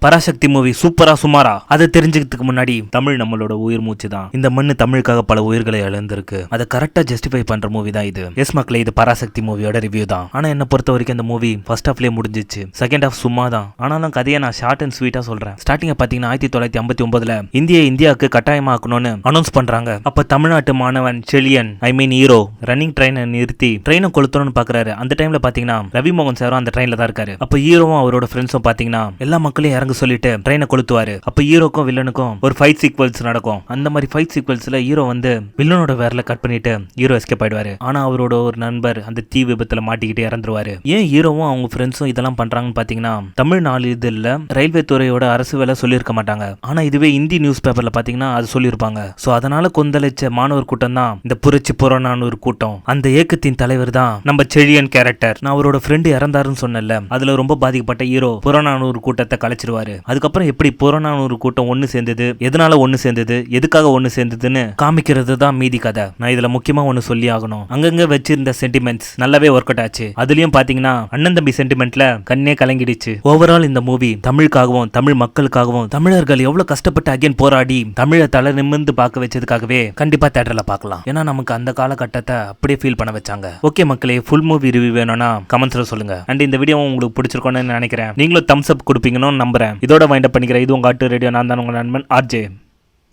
Parasakthi movie சூப்பரா சுமாரா அதை தெரிஞ்சுக்கிறதுக்கு முன்னாடி தமிழ் நம்மளோட உயிர் மூச்சு தான். இந்த மண்ணு தமிழுக்காக பல உயிர்களை இழந்திருக்கு. அதை கரெக்டா ஜஸ்டிஃபை பண்ற மூவி தான் இது. எஸ் மக்களே, இது பராசக்தி மூவியோட ரிவ்யூ தான். ஆனா என்ன பொறுத்த வரைக்கும் இந்த மூவி ஃபர்ஸ்ட் ஹாஃப்லயே முடிஞ்சிச்சு. செகண்ட் ஹாஃப் சும்மா தான். ஆனாலும் கதையை நான் ஷார்ட் அண்ட் ஸ்வீட்டா சொல்றேன். ஸ்டார்டிங் பாத்தீங்கன்னா 1959 இந்தியாவுக்கு கட்டாயமாக்கணும்னு அனௌன்ஸ் பண்றாங்க. அப்ப தமிழ்நாட்டு மாணவன் செலியன் ஹீரோ ரன்னிங் ட்ரெயினை நிறுத்தி ட்ரெயினை கொளுத்தணும்னு பாக்குறாரு. அந்த டைம்ல பாத்தீங்கன்னா ரவி மோகன் சாரும் அந்த ட்ரெயின்ல தான் இருக்காரு. அப்ப ஹீரோவும் அவரோட ஃப்ரெண்ட்ஸும் பாத்தீங்கன்னா எல்லா மக்களையும் இறங்க சொல்லிட்டு ட்ரெயினை கொளுத்துவாரு. அப்ப ஹீரோக்கும் வில்லனுக்கும் ஒரு ஃபைட் சீக்வல்ஸ் நடக்கும். அந்த மாதிரி ஃபைட் சீக்வல்ஸ்ல ஹீரோ வந்து வில்லனோட வேர்ல கட் பண்ணிட்டு ஹீரோ எஸ்கேப் ஆயிடுவாரு. ஆனா அவரோட ஒரு நண்பர் அந்த தீ விபத்துல மாட்டிக்கிட்டு இறந்துருவாரு. ஏன் ஹீரோவும் அவங்க ஃப்ரெண்ட்ஸும் இதெல்லாம் பண்றாங்கன்னு பாத்தீங்கன்னா தமிழ் நாளிதழ்ல ரயில்வே துறையோட அரசு வேலை சொல்லியிருக்க மாட்டாங்க. ஆனா இதுவே இந்தி நியூஸ் பேப்பர்ல பாத்தீங்கன்னா அது சொல்லியிருப்பாங்க. சோ அதனால கொந்தளிச்ச மாணவர் கூட்டம் தான் இந்த புரட்சி புறநானூறு கூட்டம். அந்த இயக்கத்தின் தலைவர் தான் நம்ம செழியன் கேரக்டர். நான் அவரோட ஃப்ரெண்டு இறந்தாருன்னு சொன்னல, அதுல ரொம்ப பாதிக்கப்பட்ட ஹீரோ புறநானூறு கூட்டத்தை கலைச்சிருவாரு. அதுக்கப்புறம் எப்படி புறநானூறு கூட்டம் ஒண்ணு சேர்ந்தது, எதனால ஒண்ணு சேர்ந்தது, எதுக்காக ஒண்ணு சேர்ந்ததுன்னு காமிக்கிறது தான் மீதி கதை. நான் இதுல முக்கியமா ஒண்ணு சொல்லி ஆகணும். அங்கங்க வச்சிருந்த சென்டிமெண்ட்ஸ் நல்லாவே ஒர்க் அவுட் ஆச்சு. அதுலயும் பாத்தீங்கன்னா அண்ணன் தம்பி சென்டிமெண்ட்ல கண்ணே கலங்கிடுச்சு. ஓவரால் இந்த மூவி தமிழுக்காகவும் தமிழ் மக்களுக்காகவும் தமிழர்கள் எவ்வளவு கஷ்டப்பட்டு அகைன் போராடி தமிழை தலை நிமிர்ந்து பார்க்க வச்சதுக்காகவே கண்டிப்பா தியேட்டர்ல பார்க்கலாம். ஏன்னா நமக்கு அந்த காலகட்டத்தை அப்படியே ஃபீல் பண்ண வச்சாங்க. ஓகே மக்களே, ஃபுல் மூவி ரிவ்யூ வேணும்னா கமெண்ட்ஸ்ல சொல்லுங்க. அண்ட் இந்த வீடியோ உங்களுக்கு பிடிச்சிருக்கோன்னு நினைக்கிறேன். நீங்களும் தம்ஸ் அப் கொடுப்பீங்கன்னு நம்புறேன். இதோட வைண்ட் அப் பண்ணிக்கிறேன். இது உங்க ஆட்டு ரேடியோ. நான் தான் உங்க நண்பன் RJ.